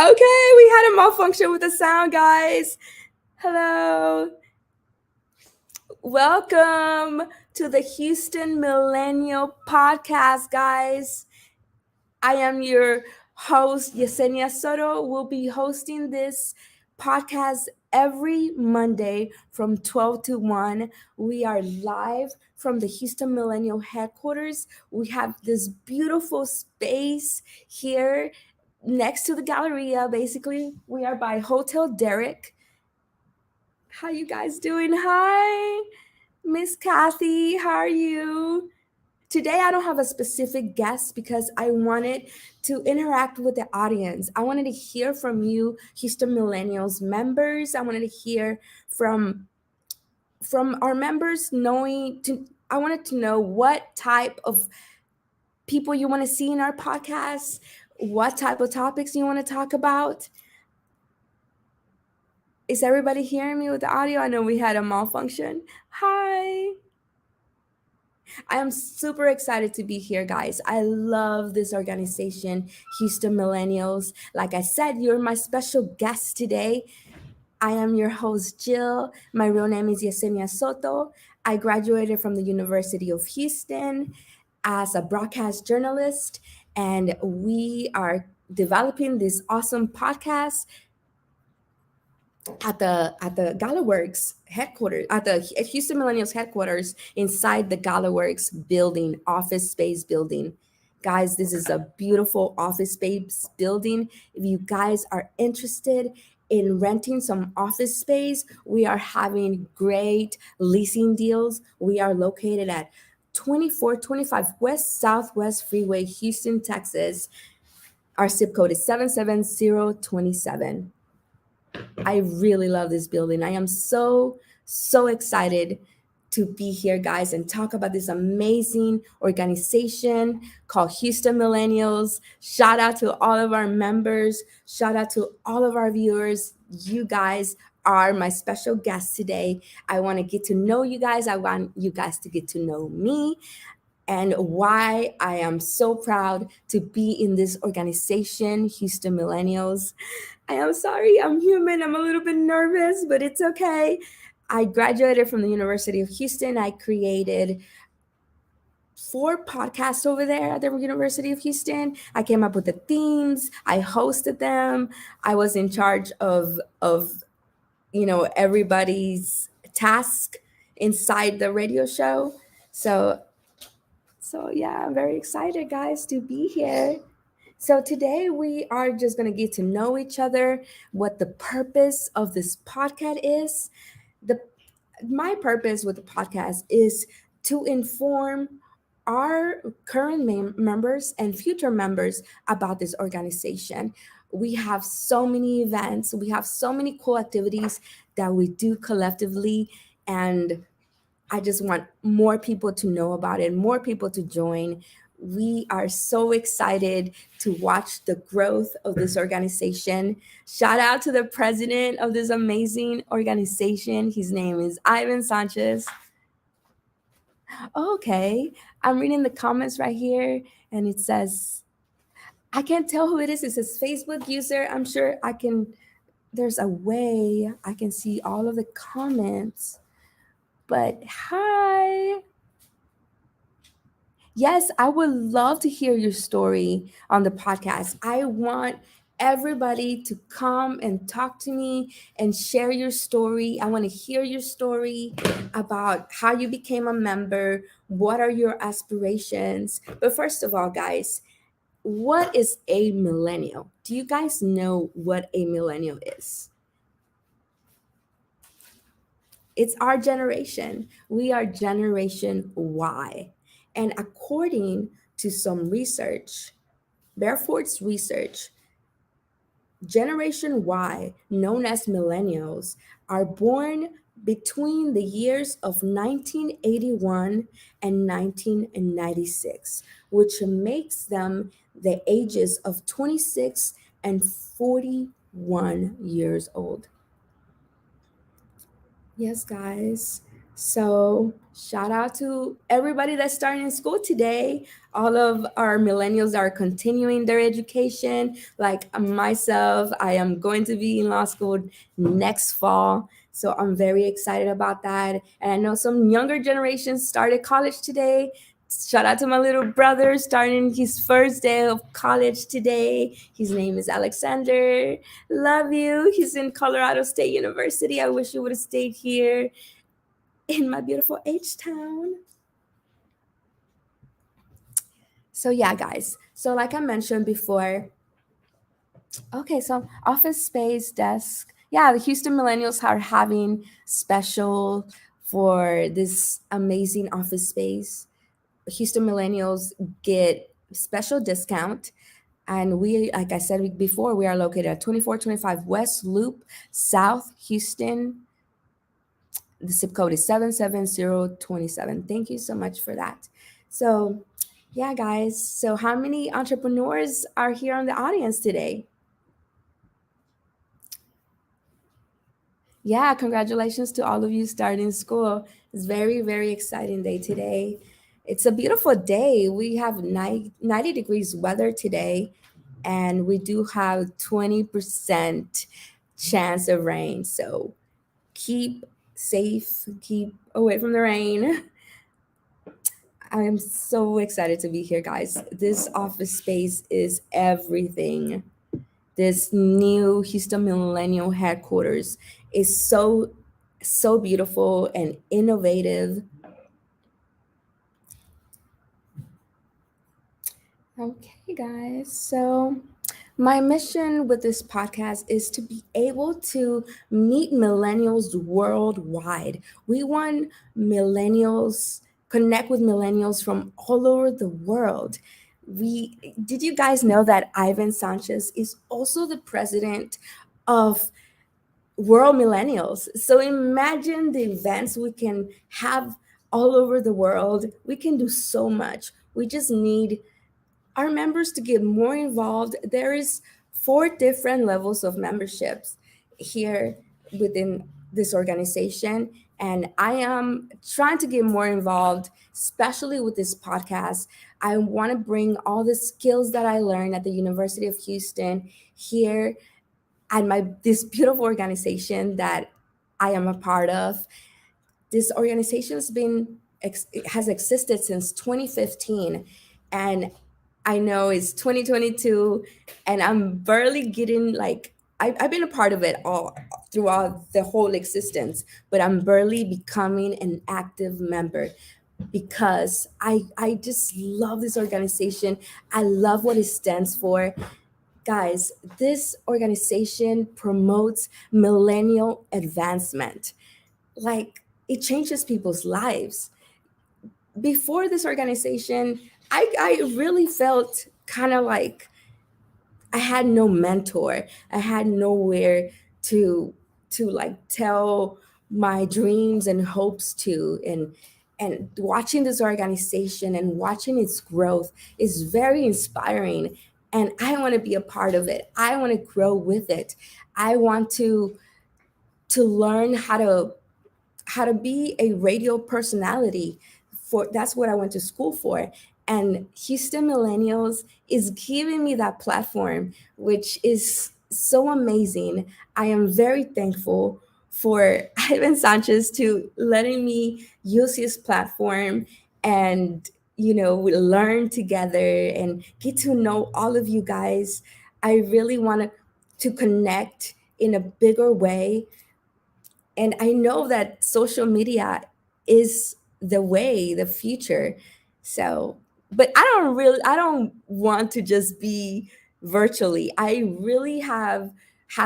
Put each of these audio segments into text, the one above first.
Okay, we had a malfunction with the sound, guys. Hello. Welcome to the Houston Millennial Podcast, guys. I am your host, Yesenia Soto. We'll be hosting this podcast every Monday from 12 to 1. We are live from the Houston Millennial headquarters. We have this beautiful space here next to the Galleria. Basically, we are by Hotel Derek. How you guys doing? Hi, Miss Kathy. How are you? Today, I don't have a specific guest because I wanted to interact with the audience. I wanted to hear from you, Houston Millennials members. I wanted to hear from our members. I wanted to know what type of people you want to see in our podcast, what type of topics you want to talk about. Is everybody hearing me with the audio? I know we had a malfunction. Hi. I am super excited to be here, guys. I love this organization, Houston Millennials. Like I said, you're my special guest today. I am your host, Jill. My real name is Yesenia Soto. I graduated from the University of Houston as a broadcast journalist, and we are developing this awesome podcast at the GalaWorks headquarters, at the Houston Millennials headquarters, inside the GalaWorks building, office space building. Guys, this is a beautiful office space building. If you guys are interested in renting some office space, we are having great leasing deals. We are located at 2425 West Southwest Freeway, Houston, Texas. Our zip code is 77027. I really love this building. I am so excited to be here, guys, and talk about this amazing organization called Houston Millennials. Shout out to all of our members. Shout out to all of our viewers. You guys are my special guests today. I want to get to know you guys. I want you guys to get to know me, and why I am so proud to be in this organization, Houston Millennials. I am sorry, I'm human. I'm a little bit nervous, but it's okay. I graduated from the University of Houston. I created 4 podcasts over there at the University of Houston. I came up with the themes. I hosted them. I was in charge of everybody's task inside the radio show. So yeah, I'm very excited, guys, to be here. So today we are just going to get to know each other, what the purpose of this podcast is. The My purpose with the podcast is to inform our current members and future members about this organization. We have so many events, we have so many cool activities that we do collectively, and I just want more people to know about it, more people to join. We are so excited to watch the growth of this organization. Shout out to the president of this amazing organization. His name is Ivan Sanchez. Okay, I'm reading the comments right here, and it says, I can't tell who it is. It says Facebook user. I'm sure I can, there's a way I can see all of the comments. But hi. Yes, I would love to hear your story on the podcast. I want everybody to come and talk to me and share your story. I want to hear your story about how you became a member. What are your aspirations? But first of all, guys, what is a millennial? Do you guys know what a millennial is? It's our generation. We are Generation Y. And according to some research, Barefoot's research, Generation Y, known as millennials, are born between the years of 1981 and 1996, which makes them the ages of 26 and 41 years old. Yes, guys. So, shout out to everybody that's starting in school today. All of our millennials are continuing their education. Like myself, I am going to be in law school next fall. So, I'm very excited about that. And I know some younger generations started college today. Shout out to my little brother starting his first day of college today. His name is Alexander. Love you. He's in Colorado State University. I wish you would have stayed here in my beautiful H Town. So, yeah, guys. So, like I mentioned before, okay, so office space, desk. Yeah, the Houston Millennials are having special for this amazing office space. Houston Millennials get special discount. And we, like I said before, we are located at 2425 West Loop, South Houston. The zip code is 77027. Thank you so much for that. So, yeah, guys. So, how many entrepreneurs are here on the audience today? Yeah, congratulations to all of you starting school. It's very, very exciting day today. It's a beautiful day. We have 90 degrees weather today, and we do have 20% chance of rain. So, keep safe, keep away from the rain. I am so excited to be here, guys. This office space is everything. This new Houston Millennial headquarters is so beautiful and innovative. Okay, guys. So, my mission with this podcast is to be able to meet millennials worldwide. We want millennials, connect with millennials from all over the world. Did you guys know that Ivan Sanchez is also the president of World Millennials? So imagine the events we can have all over the world. We can do so much. We just need our members to get more involved. There is 4 different levels of memberships here within this organization, and I am trying to get more involved, especially with this podcast. I want to bring all the skills that I learned at the University of Houston here at my this beautiful organization that I am a part of. This organization has existed since 2015, and I know it's 2022, and I'm barely getting like I've been a part of it all throughout the whole existence, but I'm barely becoming an active member because I just love this organization. I love what it stands for. Guys, this organization promotes millennial advancement. Like, it changes people's lives. Before this organization, I really felt kind of like I had no mentor. I had nowhere to like tell my dreams and hopes to. And watching this organization and watching its growth is very inspiring. And I want to be a part of it. I want to grow with it. I want to learn how to be a radio personality. For that's what I went to school for. And Houston Millennials is giving me that platform, which is so amazing. I am very thankful for Ivan Sanchez to letting me use his platform and we learn together and get to know all of you guys. I really want to connect in a bigger way, and I know that social media is the way, the future. So, but I don't want to just be virtually. I really have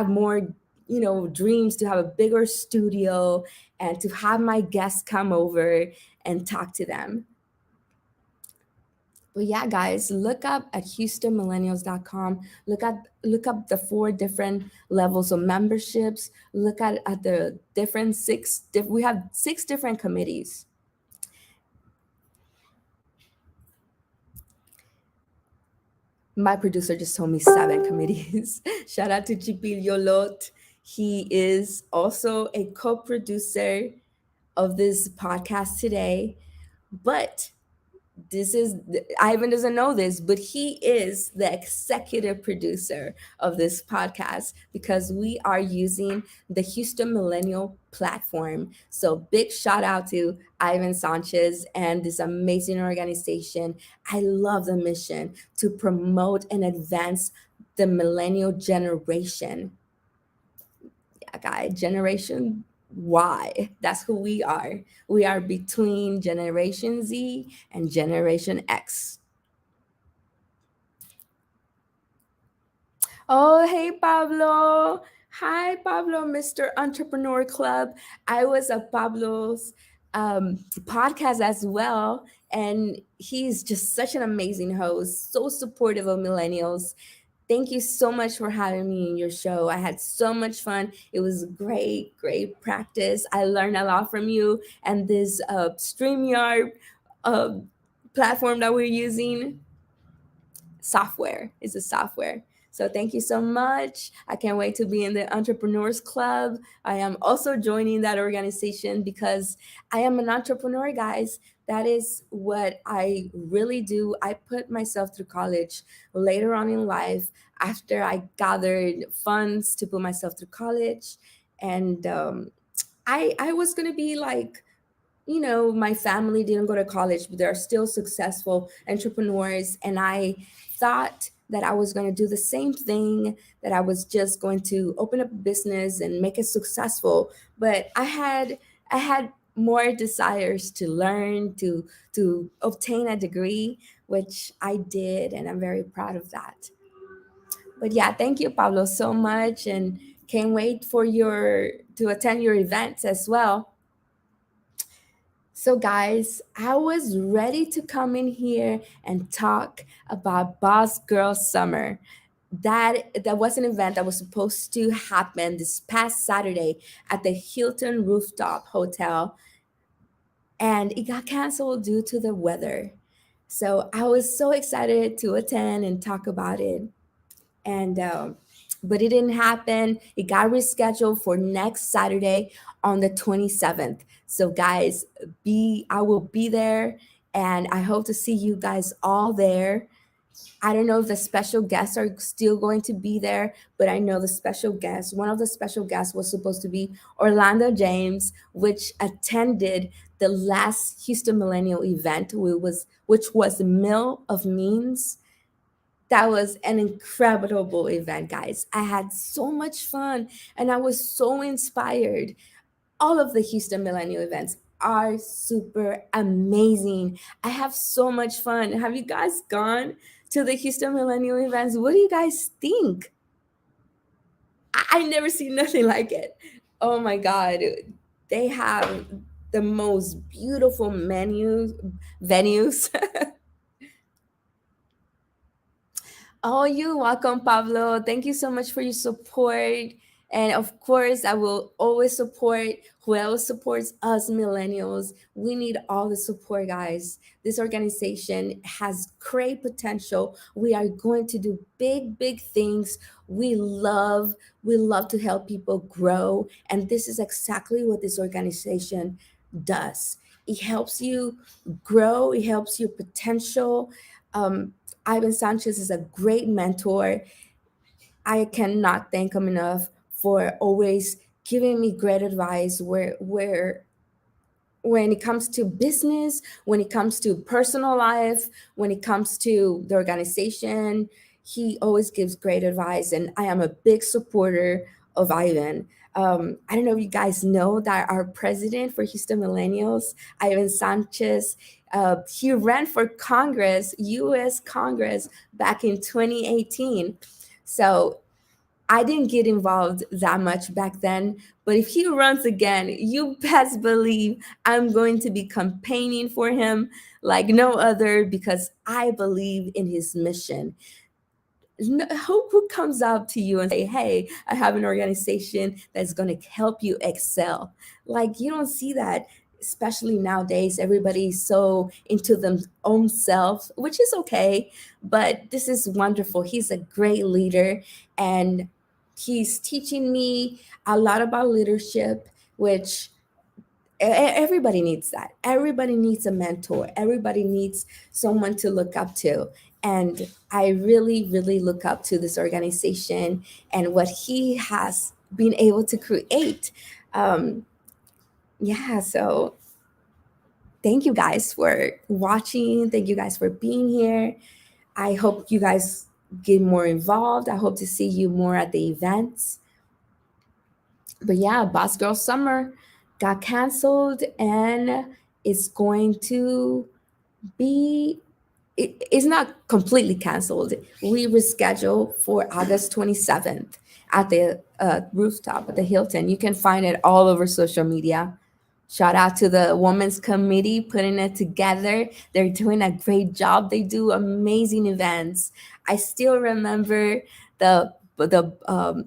more, dreams to have a bigger studio and to have my guests come over and talk to them. But yeah, guys, look up at houstonmillennials.com. Look up the 4 different levels of memberships. Look at the different we have 6 different committees. My producer just told me 7 committees. Shout out to Chipil Yolot. He is also a co-producer of this podcast today. But this is Ivan doesn't know this, but he is the executive producer of this podcast because we are using the Houston Millennial platform. So big shout out to Ivan Sanchez and this amazing organization. I love the mission to promote and advance the millennial generation. Yeah, guy, generation Y. That's who we are. We are between Generation Z and Generation X. Oh, hey, Pablo. Hi, Pablo, Mr. Entrepreneur Club. I was a Pablo's podcast as well. And he's just such an amazing host, so supportive of millennials. Thank you so much for having me in your show. I had so much fun. It was great, great practice. I learned a lot from you and this StreamYard uh, platform that we're using. Software is a software. So thank you so much. I can't wait to be in the Entrepreneurs Club. I am also joining that organization because I am an entrepreneur, guys. That is what I really do. I put myself through college later on in life after I gathered funds to put myself through college. And I was going to be like, my family didn't go to college, but they're still successful entrepreneurs. And I thought that I was going to do the same thing, that I was just going to open up a business and make it successful. But I had more desires to learn, to obtain a degree, which I did, and I'm very proud of that. But yeah, thank you, Pablo, so much, and can't wait for your to attend your events as well. So, guys, I was ready to come in here and talk about Boss Girl Summer. That was an event that was supposed to happen this past Saturday at the Hilton Rooftop Hotel, and it got canceled due to the weather. So I was so excited to attend and talk about it, and but it didn't happen. It got rescheduled for next Saturday on the 27th. So guys, be I will be there, and I hope to see you guys all there. I don't know if the special guests are still going to be there, but I know the special guest, one of the special guests was supposed to be Orlando James, which attended the last Houston Millennial event, which was Mill of Means. That was an incredible event, guys. I had so much fun and I was so inspired. All of the Houston Millennial events are super amazing. I have so much fun. Have you guys gone to the Houston Millennial events? What do you guys think? I never seen nothing like it. Oh my God. They have the most beautiful venues. Oh, you're welcome, Pablo. Thank you so much for your support. And of course, I will always support whoever supports us millennials. We need all the support, guys. This organization has great potential. We are going to do big, big things. We love to help people grow. And this is exactly what this organization does. It helps you grow, it helps your potential. Um, Ivan Sanchez is a great mentor. I cannot thank him enough for always giving me great advice where when it comes to business, when it comes to personal life, when it comes to the organization, he always gives great advice. And I am a big supporter of Ivan. I don't know if you guys know that our president for Houston Millennials, Ivan Sanchez, he ran for Congress, U.S. Congress, back in 2018. So I didn't get involved that much back then, but if he runs again, you best believe I'm going to be campaigning for him like no other because I believe in his mission. Who comes out to you and say, hey, I have an organization that's going to help you excel? Like, you don't see that, especially nowadays. Everybody's so into them own self, which is okay, but this is wonderful. He's a great leader, and he's teaching me a lot about leadership, which everybody needs that. Everybody needs a mentor. Everybody needs someone to look up to. And I really, really look up to this organization and what he has been able to create. Um, yeah, so thank you guys for watching. Thank you guys for being here. I hope you guys get more involved. I hope to see you more at the events. But yeah, Boss Girl Summer got canceled and it's going to be it's not completely canceled. We rescheduled for August 27th at the rooftop at the Hilton. You can find it all over social media. Shout out to the Women's Committee putting it together. They're doing a great job. They do amazing events. I still remember the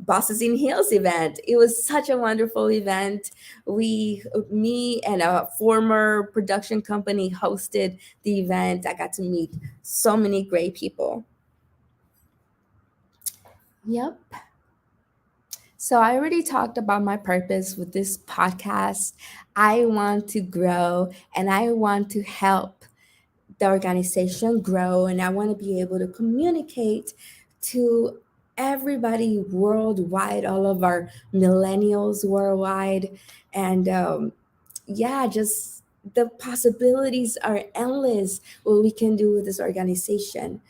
Bosses in Heels event. It was such a wonderful event. Me and a former production company hosted the event. I got to meet so many great people. Yep. So I already talked about my purpose with this podcast. I want to grow and I want to help the organization grow, and I want to be able to communicate to everybody worldwide, all of our millennials worldwide. And yeah, just the possibilities are endless what we can do with this organization.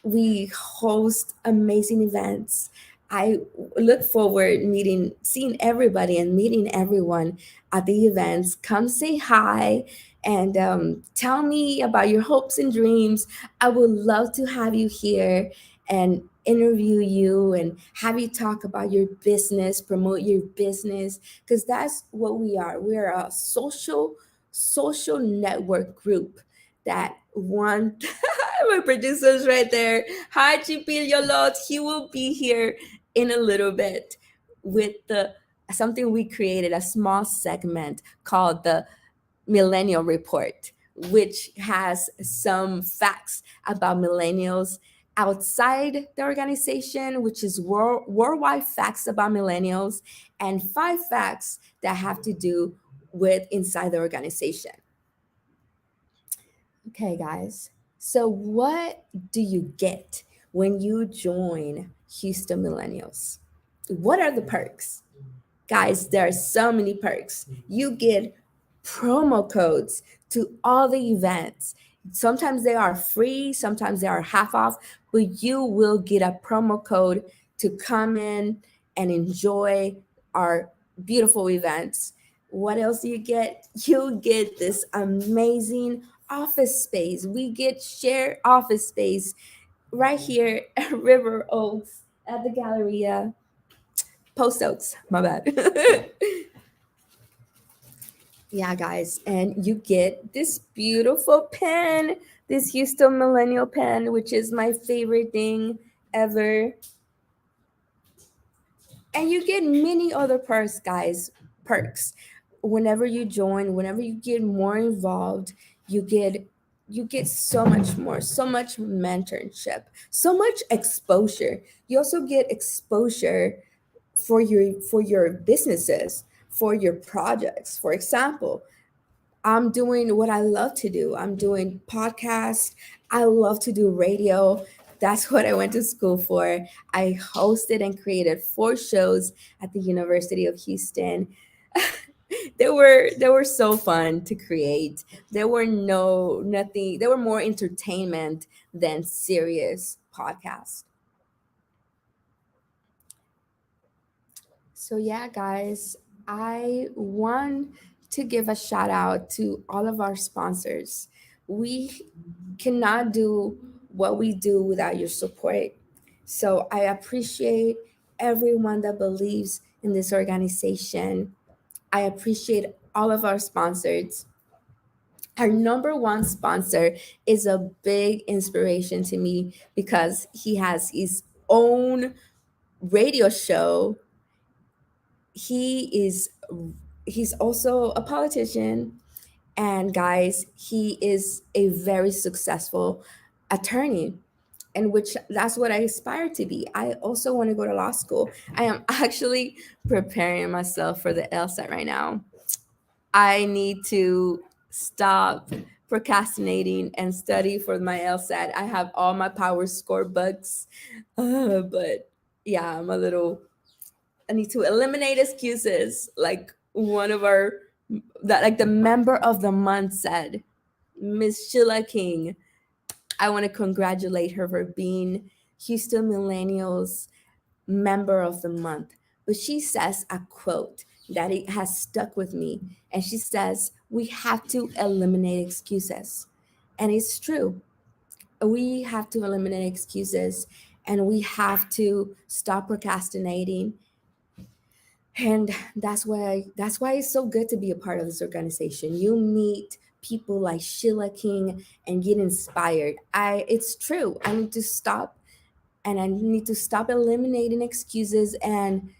We host amazing events. I look forward seeing everybody and meeting everyone at the events. Come say hi and tell me about your hopes and dreams. I would love to have you here and interview you and have you talk about your business, promote your business, because that's what we are. We're a social network group that want my producer's right there. Hi, Chipillo. He will be here in a little bit with the something we created, a small segment called the Millennial Report, which has some facts about millennials outside the organization, which is worldwide facts about millennials, and 5 facts that have to do with inside the organization. Okay, guys. So, what do you get when you join Houston Millennials? What are the perks? Guys, there are so many perks. You get promo codes to all the events. Sometimes they are free, sometimes they are half off, but you will get a promo code to come in and enjoy our beautiful events. What else do you get? You get this amazing office space. We get shared office space right here at River Oaks at the Galleria. Post Oaks, my bad. Yeah, guys, and you get this beautiful pen, this Houston Millennial pen, which is my favorite thing ever. And you get many other perks, guys. Perks. Whenever you join, whenever you get more involved, you get so much more, so much mentorship, so much exposure. You also get exposure for your businesses, for your projects. For example, I'm doing what I love to do. I'm doing podcasts. I love to do radio. That's what I went to school for. I hosted and created 4 shows at the University of Houston. They were so fun to create. There were no nothing. They were more entertainment than serious podcasts. So yeah, guys, I want to give a shout out to all of our sponsors. We cannot do what we do without your support. So I appreciate everyone that believes in this organization. I appreciate all of our sponsors. Our number one sponsor is a big inspiration to me because he has his own radio show. He's also a politician, and guys, he is a very successful attorney, and which that's what I aspire to be. I also want to go to law school. I am actually preparing myself for the LSAT right now. I need to stop procrastinating and study for my LSAT. I have all my power score books, but yeah, I need to eliminate excuses. Like one of our, that like the member of the month said, Miss Sheila King. I want to congratulate her for being Houston Millennials member of the month. But she says a quote that it has stuck with me. And she says, we have to eliminate excuses. And it's true. We have to eliminate excuses and we have to stop procrastinating. And that's why it's so good to be a part of this organization. You meet people like Sheila King and get inspired. It's true. I need to stop eliminating excuses and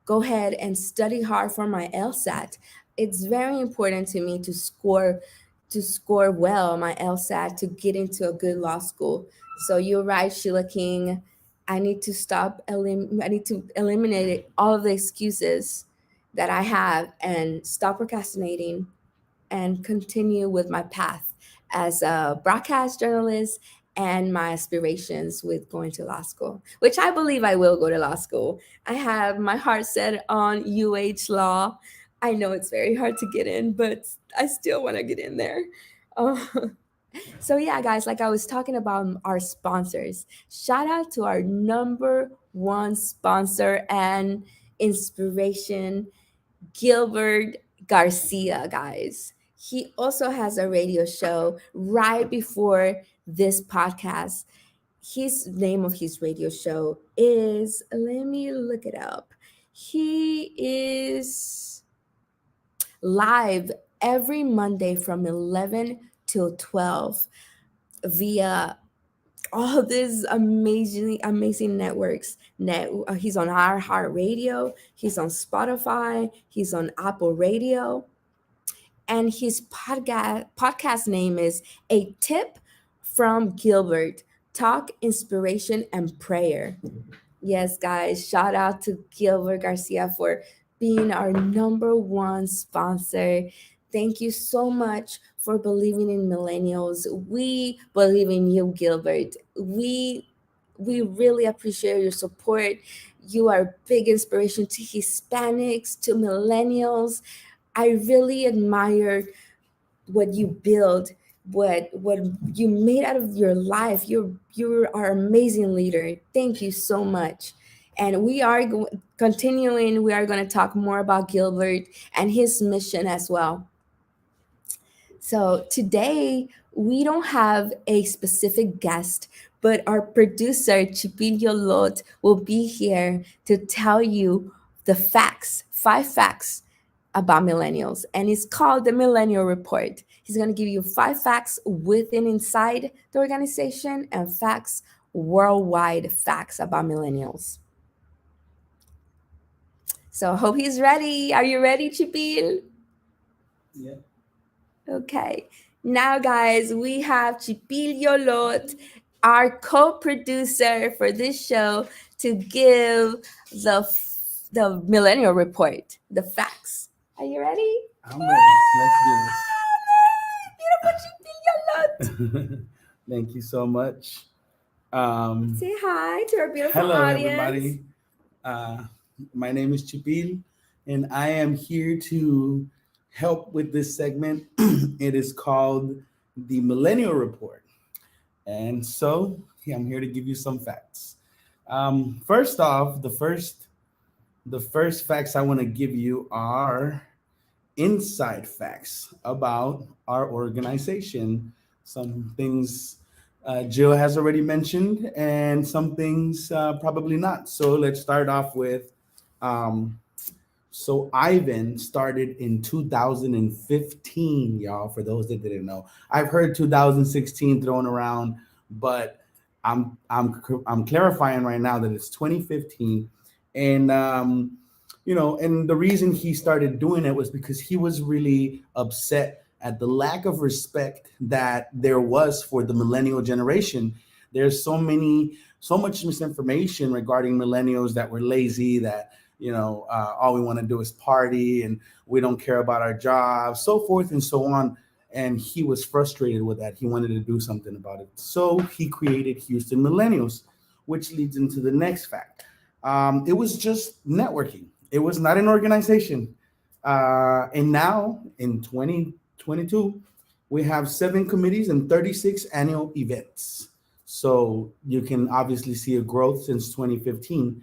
go ahead and study hard for my LSAT. It's very important to me to score well my LSAT to get into a good law school. So you're right, Sheila King. I need to eliminate all of the excuses that I have and stop procrastinating and continue with my path as a broadcast journalist and my aspirations with going to law school, which I believe I will go to law school. I have my heart set on law. I know it's very hard to get in, but I still want to get in there. Uh, so, yeah, guys, like I was talking about our sponsors, shout out to our number one sponsor and inspiration, Gilbert Garcia, guys. He also has a radio show right before this podcast. His name of his radio show is, let me look it up. He is live every Monday from 11 till 12 via all these amazing networks. He's on iHeart Radio, he's on Spotify, he's on Apple Radio, and his podcast name is A Tip from Gilbert: Talk, Inspiration, and Prayer. Yes, guys, shout out to Gilbert Garcia for being our number one sponsor. Thank you so much for believing in millennials. We believe in you, Gilbert. We really appreciate your support. You are a big inspiration to Hispanics, to millennials. I really admire what you build, what you made out of your life. You are an amazing leader. Thank you so much. And we are continuing. We are going to talk more about Gilbert and his mission as well. So today we don't have a specific guest, but our producer Chipillo Lot will be here to tell you the facts, 5 facts about millennials, and it's called the Millennial Report. He's going to give you 5 facts within inside the organization and facts worldwide, facts about millennials. So I hope he's ready. Are you ready, Chipil? Yeah. Okay. Now, guys, we have Chipillo Lot, our co-producer for this show, to give the Millennial Report, the facts. Are you ready? I'm ready. Let's Beautiful Chipillo Lot. do this. Thank you so much. Say hi to our beautiful Hello, audience. everybody. My name is Chipil, and I am here to help with this segment. It is called the Millennial Report. And so I'm here to give you some facts. First off, the first facts I want to give you are inside facts about our organization. Some things Jill has already mentioned, and some things probably not. So let's start off with so Ivan started in 2015, y'all, for those that didn't know. I've heard 2016 thrown around, but I'm clarifying right now that it's 2015. And and the reason he started doing it was because he was really upset at the lack of respect that there was for the millennial generation. There's so much misinformation regarding millennials, that we're lazy, that all we want to do is party and we don't care about our jobs, so forth and so on. And he was frustrated with that. He wanted to do something about it. So he created Houston Millennials, which leads into the next fact. It was just networking. It was not an organization. And now in 2022, we have 7 committees and 36 annual events. So you can obviously see a growth since 2015.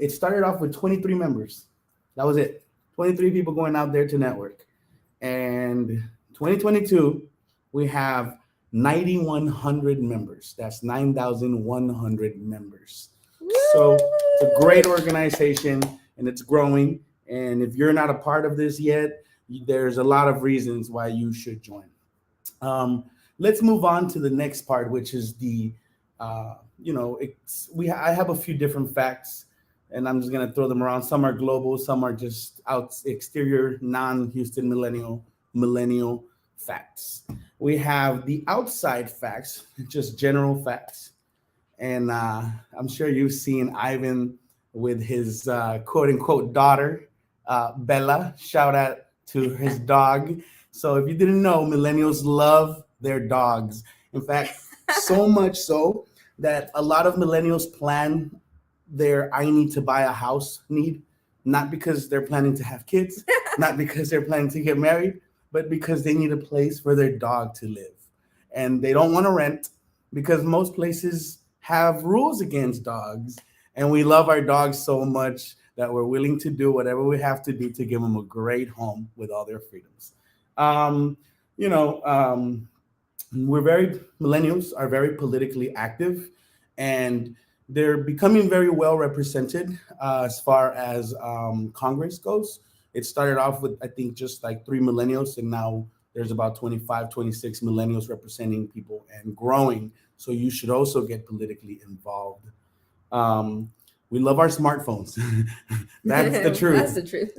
It started off with 23 members. That was it. 23 people going out there to network. And 2022, we have 9,100 members. That's 9,100 members. So it's a great organization and it's growing. And if you're not a part of this yet, there's a lot of reasons why you should join. Let's move on to the next part, which is I have a few different facts, and I'm just gonna throw them around. Some are global, some are just exterior, non-Houston millennial facts. We have the outside facts, just general facts, and I'm sure you've seen Ivan with his quote unquote daughter, Bella. Shout out to his dog. So if you didn't know, millennials love their dogs. In fact, so much so that a lot of millennials plan their I need to buy a house need, not because they're planning to have kids, not because they're planning to get married, but because they need a place for their dog to live. And they don't want to rent because most places have rules against dogs. And we love our dogs so much that we're willing to do whatever we have to do to give them a great home with all their freedoms. Um, Millennials are very politically active, and they're becoming very well represented as far as Congress goes. It started off with, I think, just like 3 millennials, and now there's about 25, 26 millennials representing people and growing. So you should also get politically involved. We love our smartphones. That's the truth. That's the truth.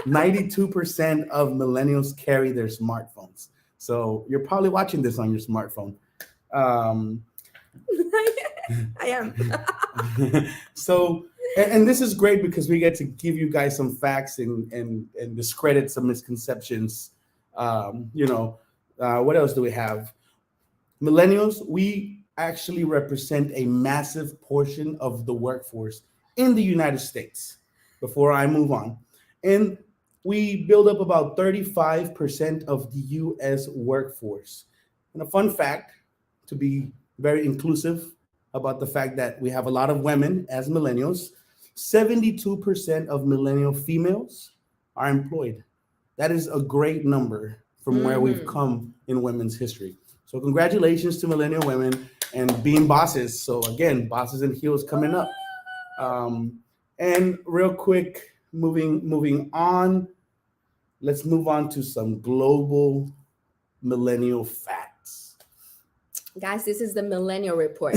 92% of millennials carry their smartphones. So you're probably watching this on your smartphone. I am. So, and this is great because we get to give you guys some facts and discredit some misconceptions. What else do we have? Millennials, we actually represent a massive portion of the workforce in the United States. Before I move on, and we build up about 35% of the U.S. workforce. And a fun fact, to be very inclusive about the fact that we have a lot of women as millennials, 72% of millennial females are employed. That is a great number from where we've come in women's history. So congratulations to millennial women and being bosses. So again, bosses and heels coming up. And real quick, moving on, let's move on to some global millennial facts. Guys, this is the Millennial Report.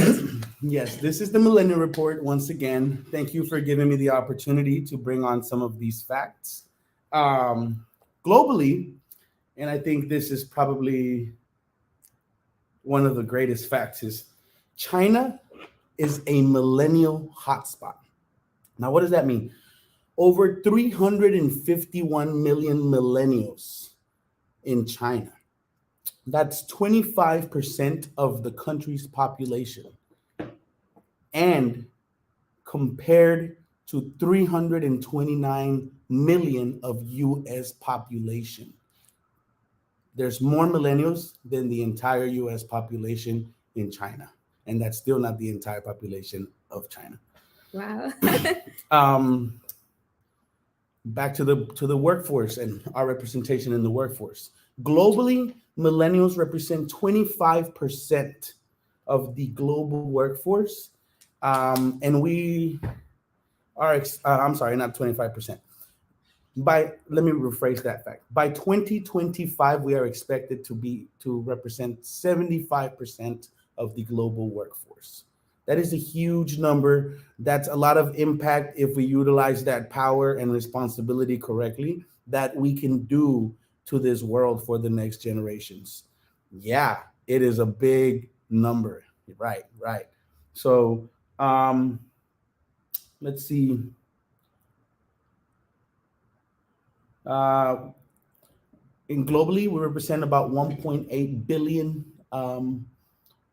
Yes, this is the Millennial Report. Once again, thank you for giving me the opportunity to bring on some of these facts. Globally, and I think this is probably one of the greatest facts, is China is a millennial hotspot. Now, what does that mean? Over 351 million millennials in China. That's 25% of the country's population. And compared to 329 million of US population. There's more millennials than the entire US population in China. And that's still not the entire population of China. Wow. Back to the workforce and our representation in the workforce. Globally, millennials represent 25% of the global workforce. And we are, I'm sorry, not 25%. Let me rephrase that fact. By 2025, we are expected to represent 75% of the global workforce. That is a huge number. That's a lot of impact if we utilize that power and responsibility correctly that we can do to this world for the next generations. Yeah, it is a big number. Right. So let's see. Uh, in globally, we represent about 1.8 billion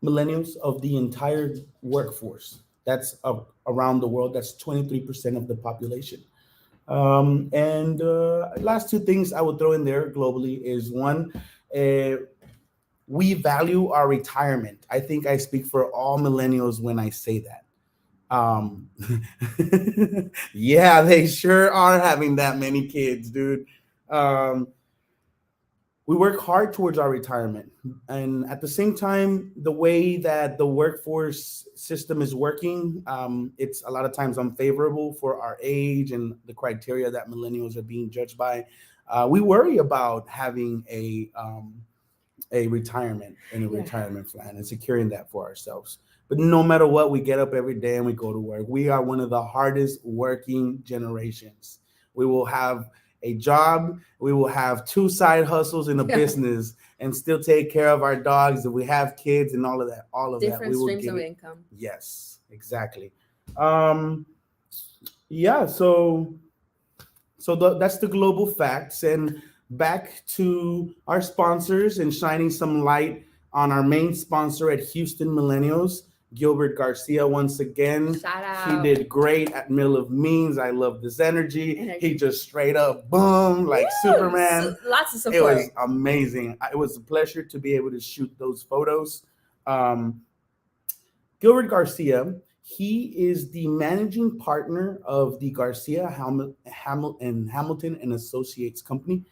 millennials of the entire workforce. That's around the world. That's 23% of the population. And last two things I would throw in there globally is one, uh, we value our retirement. I think I speak for all millennials when I say that. Um, yeah, they sure are having that many kids, dude. Um, we work hard towards our retirement, and at the same time, the way that the workforce system is working, it's a lot of times unfavorable for our age and the criteria that millennials are being judged by. We worry about having a retirement and a Yeah. retirement plan and securing that for ourselves. But no matter what, we get up every day and we go to work. We are one of the hardest working generations. We will have a job, we will have two side hustles in a Yeah. business and still take care of our dogs. If we have kids and all of that, Different we will streams give of it. income. Yes, exactly. Um, yeah, that's the global facts. And back to our sponsors and shining some light on our main sponsor at Houston Millennials, Gilbert Garcia. Once again, Shout he out. did great at Mill of Means. I love this energy. He Energy. just straight up boom like Woo! Superman. Lots of It support. was amazing. It was a pleasure to be able to shoot those photos. Um, Gilbert Garcia, he is the managing partner of the Garcia Hamilton and Associates Company.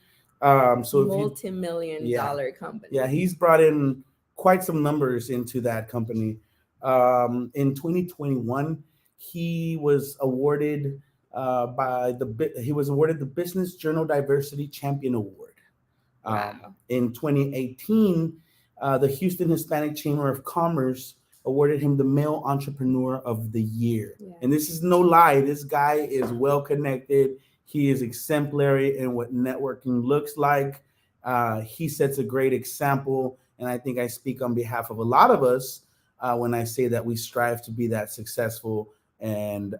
So if you, Multi-million yeah, dollar company. yeah, he's brought in quite some numbers into that company. In 2021, he was awarded he was awarded the Business Journal Diversity Champion Award. Wow. In 2018, the Houston Hispanic Chamber of Commerce awarded him the Male Entrepreneur of the Year. Yeah. And this is no lie. This guy is well connected. He is exemplary in what networking looks like. He sets a great example. And I think I speak on behalf of a lot of us when I say that we strive to be that successful and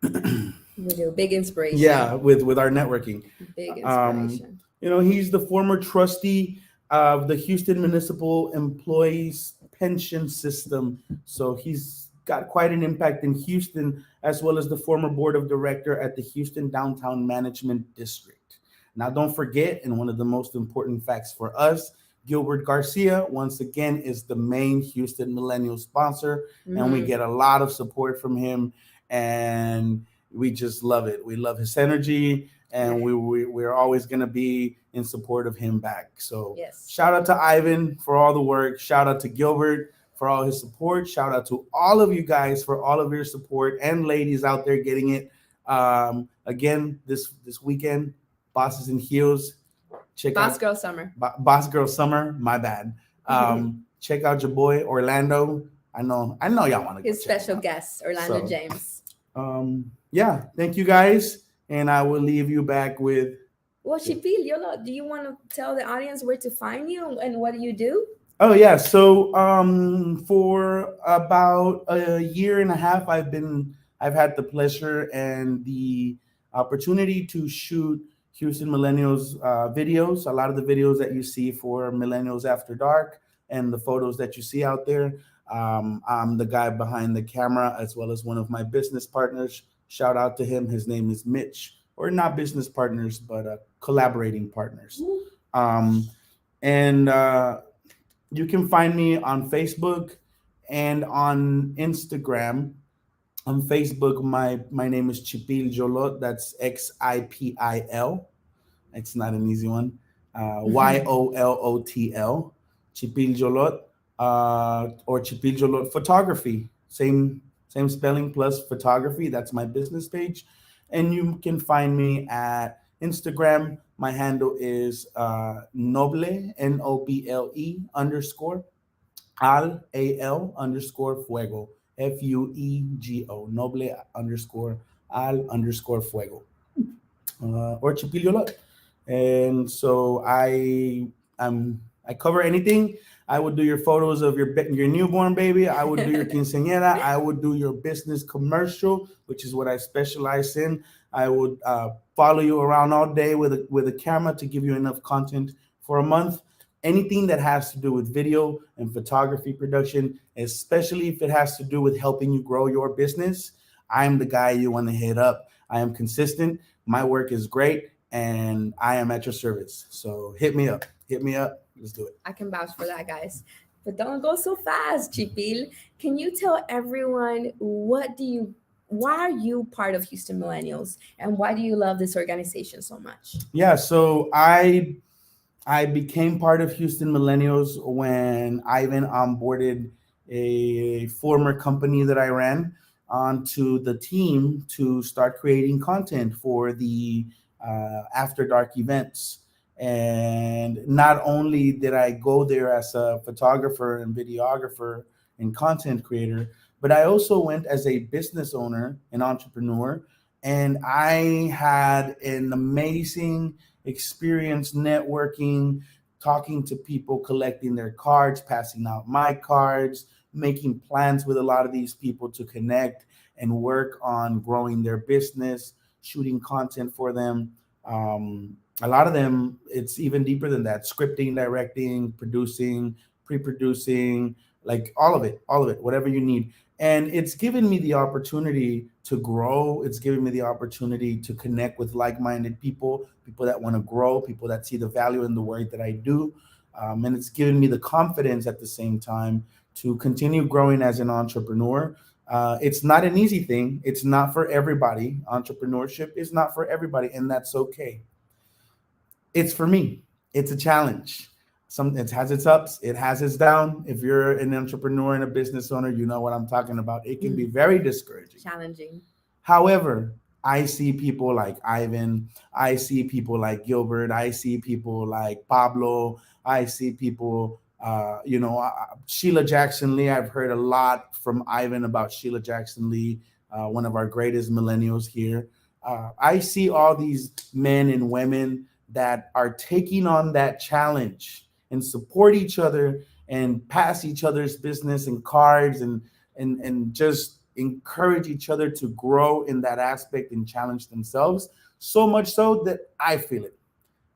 We do. Big inspiration. yeah, with our networking. Big Um, inspiration. he's the former trustee of the Houston Municipal Employees Pension System. So he's got quite an impact in Houston, as well as the former board of director at the Houston Downtown Management District. Now, don't forget, and one of the most important facts for us, Gilbert Garcia, once again, is the main Houston Millennial sponsor, and we Mhm. get a lot of support from him. And we just love it. We love his energy, and Yeah. we're always going to be in support of him back. So Yes. shout out to Ivan for all the work. Shout out to Gilbert for all his support. Shout out to all of you guys for all of your support, and ladies out there getting it. Again, this weekend, Bosses and Heels. Check Boss out Girl Summer. Boss Girl Summer. My bad. Check out your boy Orlando. I know y'all want to go His check him special out. guest, Orlando So, James. Yeah, thank you guys, and I will leave you back with. Well, Chipil, Yola, do you want to tell the audience where to find you and what do you do? Oh yeah, so for about a year and a half, I've had the pleasure and the opportunity to shoot Houston Millennials videos. A lot of the videos that you see for Millennials After Dark and the photos that you see out there. I'm the guy behind the camera as well as one of my business partners. Shout out to him. His name is Mitch, or not business partners, but collaborating partners. Um, and You can find me on Facebook and on Instagram. On Facebook, my name is Chipil Jolot. That's Xipil. It's not an easy one. Yolotl. Chipil Jolot, or Chipil Jolot Photography. Same spelling plus photography. That's my business page, and you can find me at Instagram. My handle is Noble Noble al underscore fuego fuego Noble underscore al fuego, or Chipil Yolot. And so I cover anything. I would do your photos of your newborn baby. I would do your quinceañera. I would do your business commercial, which is what I specialize in. I would follow you around all day with a camera to give you enough content for a month. Anything that has to do with video and photography production, especially if it has to do with helping you grow your business, I'm the guy you want to hit up. I am consistent. My work is great, and I am at your service. So hit me up. Hit me up. Let's do it. I can vouch for that, guys. But don't go so fast, Chipil. Can you tell everyone why are you part of Houston Millennials and why do you love this organization so much? Yeah, so I became part of Houston Millennials when Ivan onboarded a former company that I ran onto the team to start creating content for the After Dark events. And not only did I go there as a photographer and videographer and content creator, but I also went as a business owner and entrepreneur. And I had an amazing experience networking, talking to people, collecting their cards, passing out my cards, making plans with a lot of these people to connect and work on growing their business, shooting content for them. A lot of them, it's even deeper than that: scripting, directing, producing, pre-producing, like all of it, whatever you need. And it's given me the opportunity to grow. It's given me the opportunity to connect with like-minded people, people that want to grow, people that see the value in the work that I do. And it's given me the confidence at the same time to continue growing as an entrepreneur. It's not an easy thing. It's not for everybody. Entrepreneurship is not for everybody, and that's okay. It's for me. It's a challenge. It has its ups, it has its down. If you're an entrepreneur and a business owner, you know what I'm talking about. It can be very discouraging. Challenging. However, I see people like Ivan, I see people like Gilbert, I see people like Pablo, I see people, Sheila Jackson Lee. I've heard a lot from Ivan about Sheila Jackson Lee, one of our greatest millennials here. I see all these men and women that are taking on that challenge and support each other and pass each other's business and cards and just encourage each other to grow in that aspect and challenge themselves, so much so that I feel it.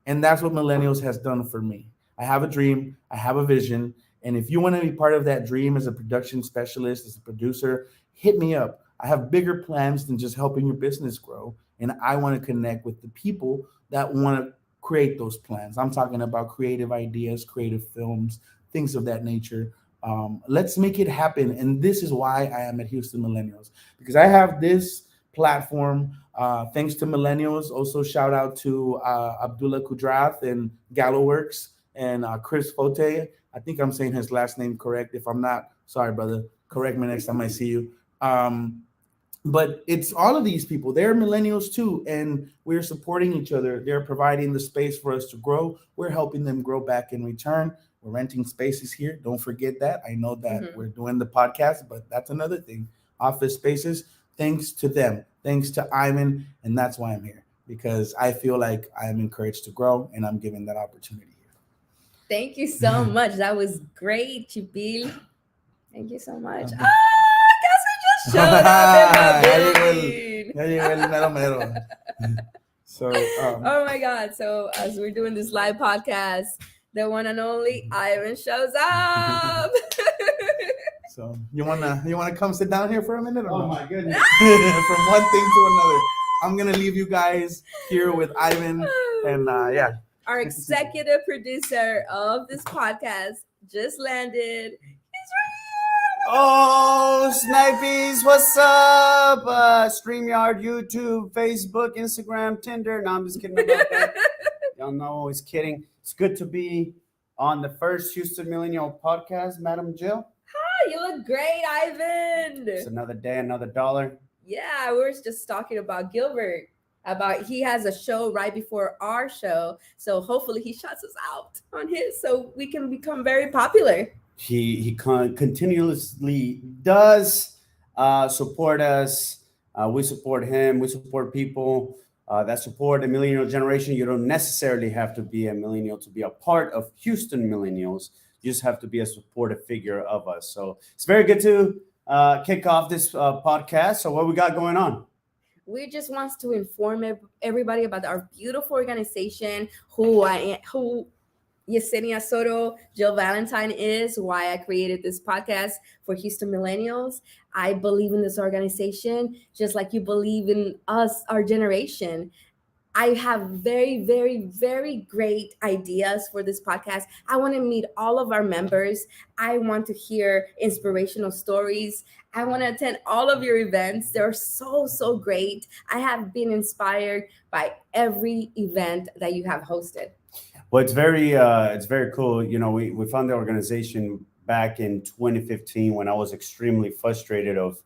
And that's what Millennials has done for me. I have a dream, I have a vision, and if you want to be part of that dream as a production specialist, as a producer, hit me up. I have bigger plans than just helping your business grow, and I want to connect with the people that want to create those plans. I'm talking about creative ideas, creative films, things of that nature. Let's make it happen. And this is why I am at Houston Millennials, because I have this platform thanks to Millennials. Also, shout out to Abdullah Kudrath and Gallowworks and Chris Fote. I think I'm saying his last name correct. If I'm not, sorry, brother. Correct me next time I see you. But it's all of these people. They're millennials too, and we're supporting each other. They're providing the space for us to grow. We're helping them grow back in return. We're renting spaces here. Don't forget that. I know that we're doing the podcast, but that's another thing. Office spaces, thanks to them, thanks to Ivan, and that's why I'm here, because I feel like I'm encouraged to grow, and I'm given that opportunity here. Thank you so much. That was great, Chipil. Thank you so much. Showed up in the building. So, oh my God. So as we're doing this live podcast, the one and only Ivan shows up. So you wanna come sit down here for a minute? Oh my goodness. From one thing to another. I'm gonna leave you guys here with Ivan and yeah. Our executive producer of this podcast just landed. Oh, Snipies, what's up? StreamYard, YouTube, Facebook, Instagram, Tinder. No, I'm just kidding about that. Y'all know, always kidding. It's good to be on the first Houston Millennial Podcast, Madam Jill. Hi, you look great, Ivan. It's another day, another dollar. Yeah, we were just talking about Gilbert. About he has a show right before our show. So hopefully he shuts us out on his so we can become very popular. He continuously does support us. We support him. We support people that support the millennial generation. You don't necessarily have to be a millennial to be a part of Houston Millennials. You just have to be a supportive figure of us. So it's very good to kick off this podcast. So what we got going on? We just wants to inform everybody about our beautiful organization, who Yesenia Soto, Jil Valentine is, why I created this podcast for Houston Millennials. I believe in this organization just like you believe in us, our generation. I have very, very, very great ideas for this podcast. I want to meet all of our members. I want to hear inspirational stories. I want to attend all of your events. They're so, so great. I have been inspired by every event that you have hosted. Well, it's very cool. You know, we found the organization back in 2015 when I was extremely frustrated of,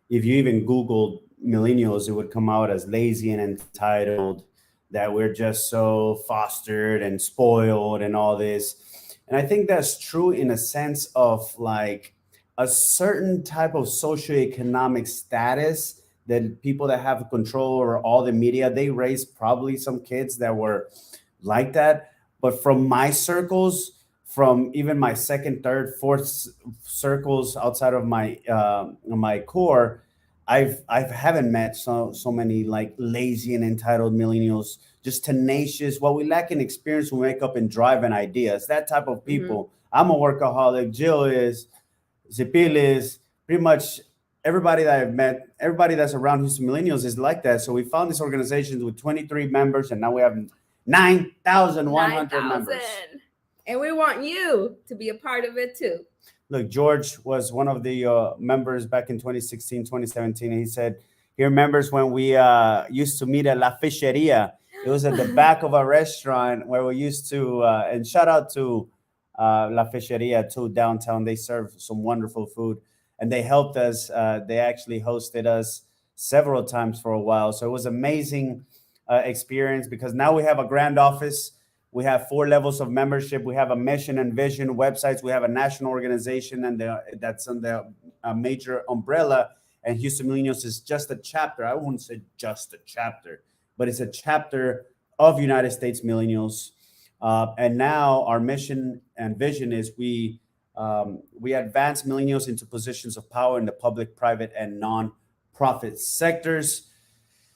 if you even Googled millennials, it would come out as lazy and entitled, that we're just so fostered and spoiled and all this. And I think that's true in a sense of like a certain type of socioeconomic status that people that have control over all the media, they raised probably some kids that were like that. But from my circles, from even my second, third, fourth circles outside of my core, I haven't met so many like lazy and entitled millennials, just tenacious. What we lack in experience, we wake up and drive and ideas. That type of people. Mm-hmm. I'm a workaholic. Jill is, Zipil is, pretty much everybody that I've met, everybody that's around Houston Millennials is like that. So we found this organization with 23 members, and now we have 9,100 members. And we want you to be a part of it too. Look, George was one of the members back in 2016, 2017. And he said, he remembers when we used to meet at La Ficheria. It was at the back of a restaurant where we used to, and shout out to La Ficheria too, downtown. They serve some wonderful food. And they helped us. They actually hosted us several times for a while. So it was amazing experience, because now we have a grand office. We have 4 levels of membership. We have a mission and vision websites. We have a national organization, and that's on the major umbrella. And Houston Millennials is just a chapter. I wouldn't say just a chapter, but it's a chapter of United States Millennials. And now our mission and vision is we advance millennials into positions of power in the public, private, and non-profit sectors.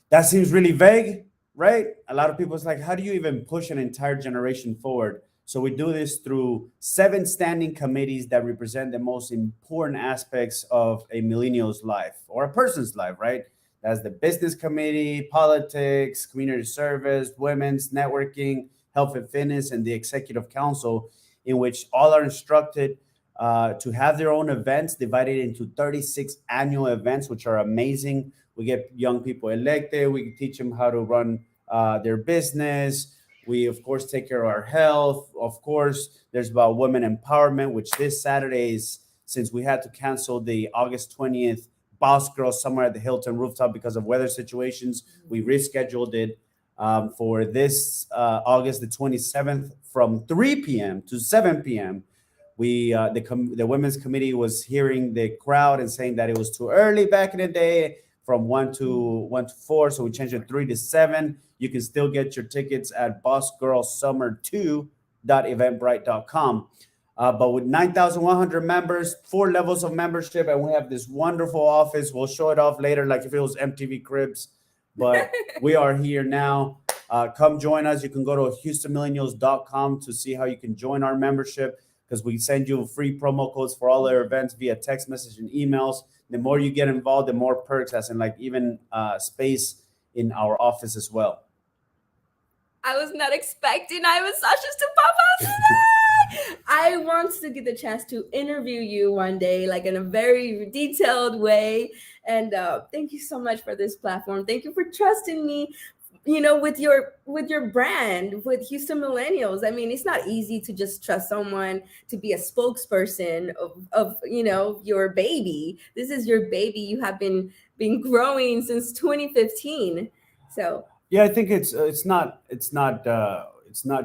That seems really vague, right? A lot of people is like, how do you even push an entire generation forward? So we do this through 7 standing committees that represent the most important aspects of a millennial's life or a person's life, right? That's the business committee, politics, community service, women's networking, health and fitness, and the executive council, in which all are instructed to have their own events divided into 36 annual events, which are amazing. We get young people elected. We teach them how to run their business. We, of course, take care of our health. Of course, there's about women empowerment, which this Saturday is, since we had to cancel the August 20th Boss Girl Summer at the Hilton rooftop because of weather situations, we rescheduled it for this August the 27th from 3 p.m. to 7 p.m. The women's committee was hearing the crowd and saying that it was too early back in the day, from 1 to 4, so we changed it 3 to 7. You can still get your tickets at bossgirlsummer2.eventbrite.com. But with 9,100 members, 4 levels of membership, and we have this wonderful office. We'll show it off later, like if it was MTV Cribs. But we are here now. Come join us. You can go to HoustonMillennials.com to see how you can join our membership, because we send you free promo codes for all our events via text message and emails. The more you get involved, the more perks, as in like even space in our office as well. I was not expecting I was Sasha's to pop up today. I want to get the chance to interview you one day, like in a very detailed way. And thank you so much for this platform. Thank you for trusting me, with your brand, with Houston Millennials. I mean, it's not easy to just trust someone to be a spokesperson of your baby. This is your baby. You have been growing since 2015. So yeah, I think it's not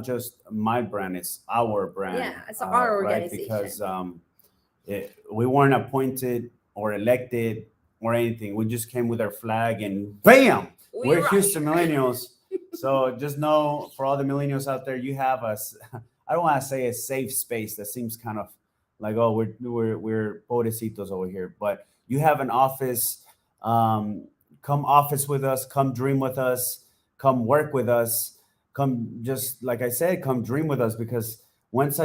just my brand, it's our brand. Yeah, it's our organization. Right? Because we weren't appointed or elected or anything. We just came with our flag and bam, we're Houston Millennials. So just know, for all the millennials out there, you have us. I don't want to say a safe space. That seems kind of like, oh, we're pobrecitos over here. But you have an office. Come office with us. Come dream with us. Come work with us. Come, just like I said, come dream with us, because once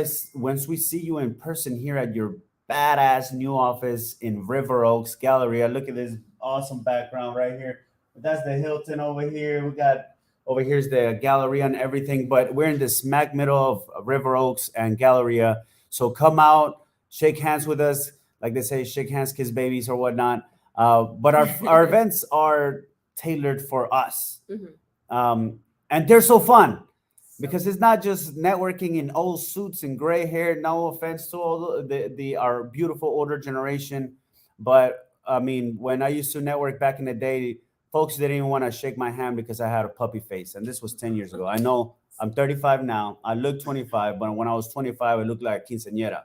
we see you in person here at your badass new office in River Oaks Galleria. Look at this awesome background right here. That's the Hilton over here. We got over here's the Galleria and everything, but we're in the smack middle of River Oaks and Galleria. So come out, shake hands with us. Like they say, shake hands, kiss babies or whatnot. But our events are tailored for us. And they're so fun. Because it's not just networking in old suits and gray hair. No offense to all our beautiful older generation, but I mean, when I used to network back in the day, folks didn't even want to shake my hand because I had a puppy face, and this was 10 years ago. I know I'm 35 now. I look 25, but when I was 25, I looked like a quinceañera.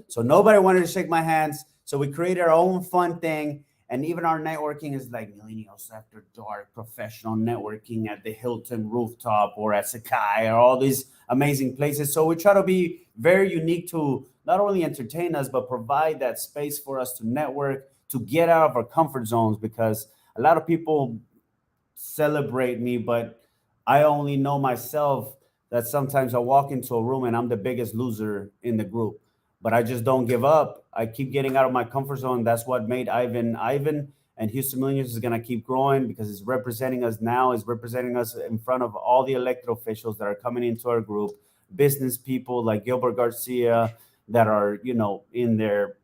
So nobody wanted to shake my hands. So we created our own fun thing. And even our networking is like Millennials After Dark, professional networking at the Hilton rooftop or at Sakai or all these amazing places. So we try to be very unique to not only entertain us, but provide that space for us to network, to get out of our comfort zones, because a lot of people celebrate me, but I only know myself that sometimes I walk into a room and I'm the biggest loser in the group. But I just don't give up. I keep getting out of my comfort zone. That's what made Ivan. And Houston Millennials is going to keep growing because it's representing us now. It's representing us in front of all the elected officials that are coming into our group, business people like Gilbert Garcia that are, in their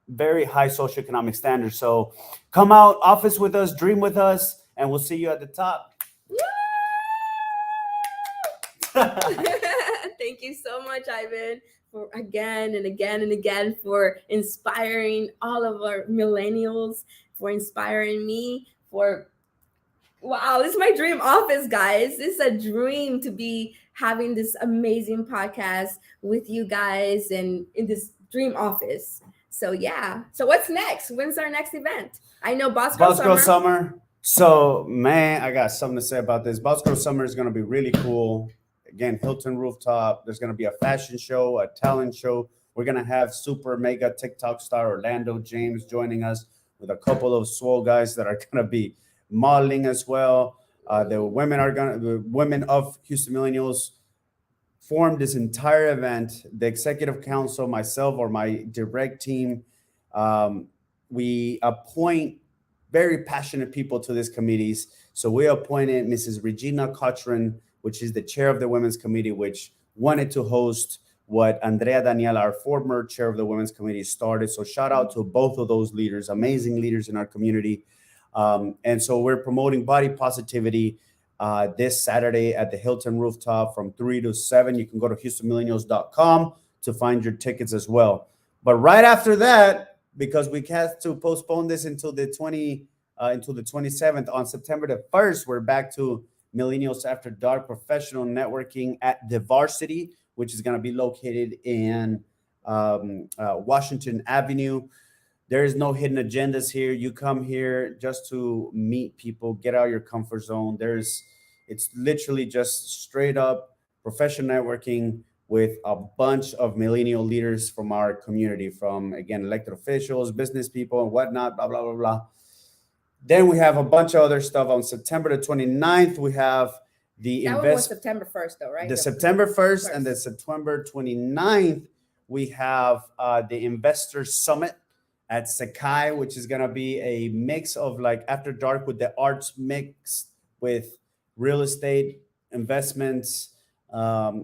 very high socioeconomic standards. So come out, office with us, dream with us, and we'll see you at the top. Thank you so much, Ivan, for again and again and again for inspiring all of our millennials, for inspiring me, wow, this is my dream office, guys. This is a dream to be having this amazing podcast with you guys and in this dream office. So yeah. So what's next? When's our next event? I know Boss Girl Summer. So man, I got something to say about this. Boss Girl Summer is going to be really cool. Again, Hilton rooftop. There's going to be a fashion show, a talent show. We're going to have super mega TikTok star Orlando James joining us with a couple of swole guys that are going to be modeling as well. The women of Houston Millennials formed this entire event. The executive council, myself or my direct team, we appoint very passionate people to these committees. So we appointed Mrs. Regina Cochran, which is the chair of the Women's Committee, which wanted to host what Andrea Daniel, our former chair of the Women's Committee, started. So shout out to both of those leaders, amazing leaders in our community. And so we're promoting body positivity this Saturday at the Hilton rooftop from 3 to 7. You can go to HoustonMillennials.com to find your tickets as well. But right after that, because we had to postpone this until the 27th, on September the 1st, we're back to Millennials After Dark professional networking at the Varsity, which is going to be located in Washington Avenue. There is no hidden agendas here. You come here just to meet people, get out of your comfort zone. It's literally just straight up professional networking with a bunch of millennial leaders from our community, from, again, elected officials, business people, and whatnot, blah, blah, blah, blah. Then we have a bunch of other stuff. On September the 29th, we have that one was September 1st, though, right? The September 1st and the September 29th, we have the Investor Summit at Sakai, which is going to be a mix of like After Dark with the arts mixed with real estate, investments,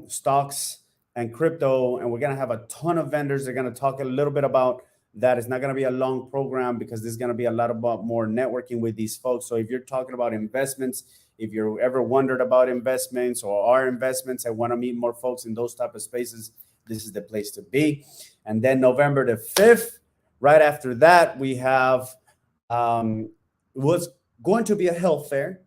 stocks, and crypto. And we're going to have a ton of vendors. They're going to talk a little bit about that. It's not going to be a long program because there's going to be a lot about more networking with these folks. So if you're talking about investments, if you're ever wondered about investments or our investments and want to meet more folks in those type of spaces, this is the place to be. And then November the 5th, right after that, we have was going to be a health fair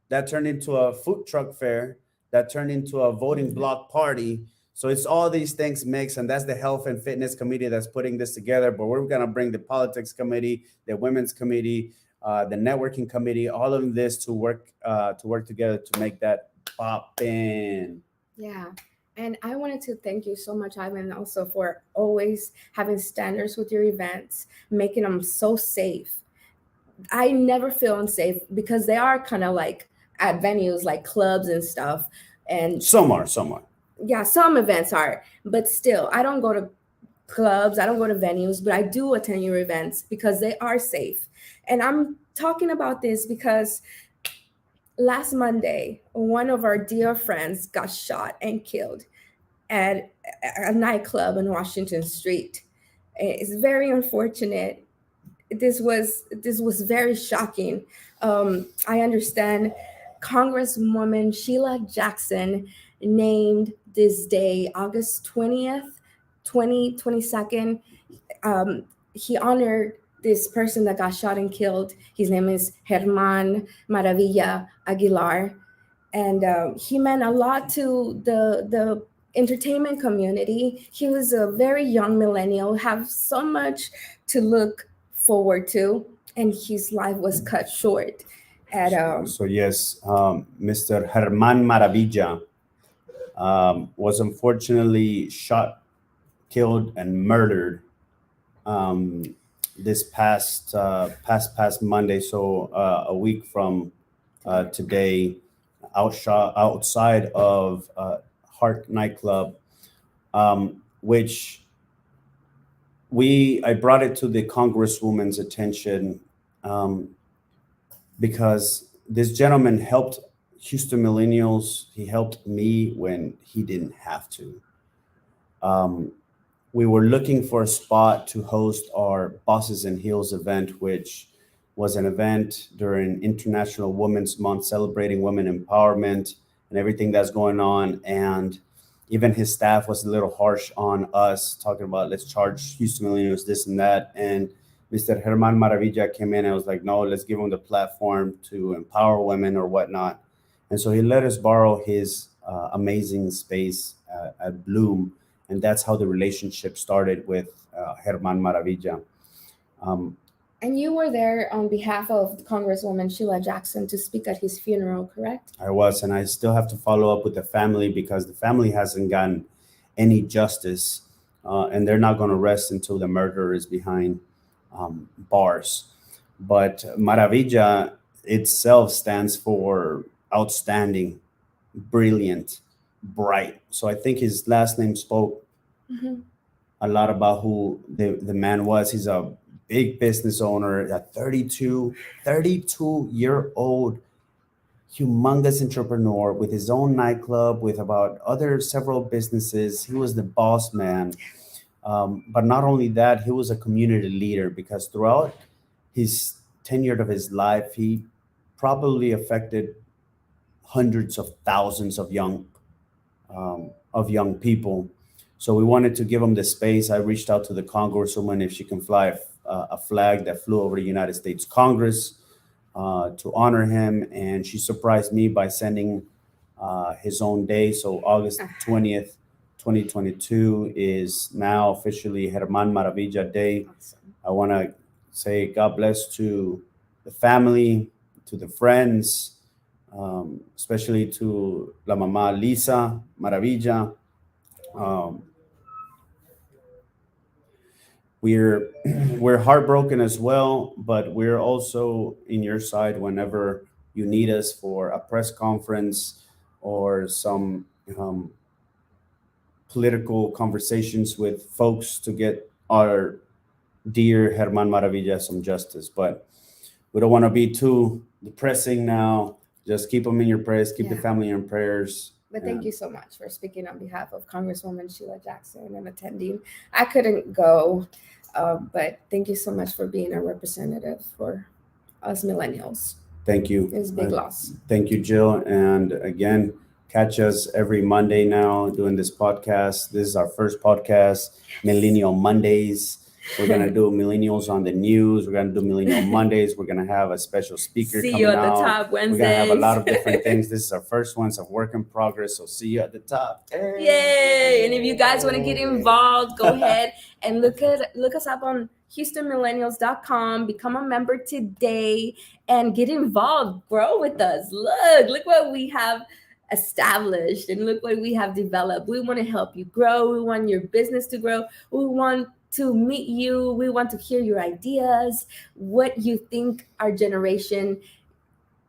that turned into a food truck fair that turned into a voting block party. So it's all these things mixed, and that's the health and fitness committee that's putting this together. But we're going to bring the politics committee, the women's committee, the networking committee, all of this to work together to make that pop in. Yeah. And I wanted to thank you so much, Ivan, also for always having standards with your events, making them so safe. I never feel unsafe because they are kind of like at venues like clubs and stuff. And Some are, some are. yeah, some events are, but still, I don't go to clubs, I don't go to venues, but I do attend your events because they are safe. And I'm talking about this because last Monday, one of our dear friends got shot and killed at a nightclub on Washington Street. It's very unfortunate. This was very shocking. I understand Congresswoman Sheila Jackson named this day August 20th, 2022. Um, he honored this person that got shot and killed. His name is German Maravilla Aguilar, and he meant a lot to the entertainment community. He was a very young millennial, have so much to look forward to, and his life was cut short. At So yes, Mr. Germán Maravilla was unfortunately shot, killed, and murdered this past Monday. So a week from today, outside of Heart nightclub, which I brought it to the Congresswoman's attention because this gentleman helped Houston Millennials. He helped me when he didn't have to. We were looking for a spot to host our Bosses and Heels event, which was an event during International Women's Month, celebrating women empowerment and everything that's going on. And even his staff was a little harsh on us, talking about let's charge Houston Millennials this and that. And Mr. Germán Maravilla came in and was like, no, let's give him the platform to empower women or whatnot. And so he let us borrow his amazing space at Bloom. And that's how the relationship started with Germán Maravilla. and you were there on behalf of Congresswoman Sheila Jackson to speak at his funeral, correct? I was, and I still have to follow up with the family because the family hasn't gotten any justice, and they're not going to rest until the murderer is behind bars. But Maravilla itself stands for outstanding, brilliant, bright. So I think his last name spoke a lot about who the man was. He's a big business owner, a 32-year-old humongous entrepreneur with his own nightclub, with about several businesses. He was the boss man. But not only that, he was a community leader because throughout his tenure of his life, he probably affected hundreds of thousands of young people. So we wanted to give him the space. I reached out to the Congresswoman if she can fly a flag that flew over the United States Congress to honor him. And she surprised me by sending his own day. So August 20th, 2022 is now officially Germán Maravilla Day. Awesome. I want to say God bless to the family, to the friends, especially to La Mamá Lisa Maravilla. We're heartbroken as well, but we're also in your side whenever you need us for a press conference or some political conversations with folks to get our dear Germán Maravilla some justice. But we don't want to be too depressing now. Just keep them in your prayers, keep the family in prayers. But thank you so much for speaking on behalf of Congresswoman Sheila Jackson and attending. I couldn't go, but thank you so much for being a representative for us millennials. Thank you. It's a big loss. Thank you, Jill. And again, catch us every Monday now doing this podcast. This is our first podcast, Millennial Mondays. We're going to do Millennials on the News. We're going to do Millennial Mondays. We're going to have a special speaker See coming you at out. the top Wednesdays. We're going to have a lot of different things. This is our first one. It's a work in progress. So see you at the top. Yay! And if you guys want to get involved, go ahead and look us up on HoustonMillennials.com. Become a member today and get involved. Grow with us. Look what we have established, and look what we have developed. We want to help you grow. We want your business to grow. We want to meet you. We want to hear your ideas, what you think our generation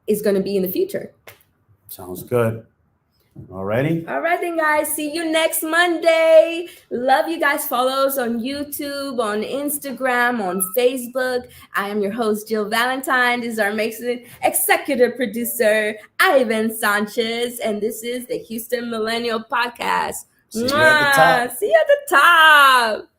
is going to be in the future. Sounds good. Alrighty. All right, then, guys. See you next Monday. Love you guys. Follow us on YouTube, on Instagram, on Facebook. I am your host, Jil Valentine. This is our amazing executive producer, Ivan Sanchez. And this is the Houston Millennial Podcast. See you at the top. See you at the top.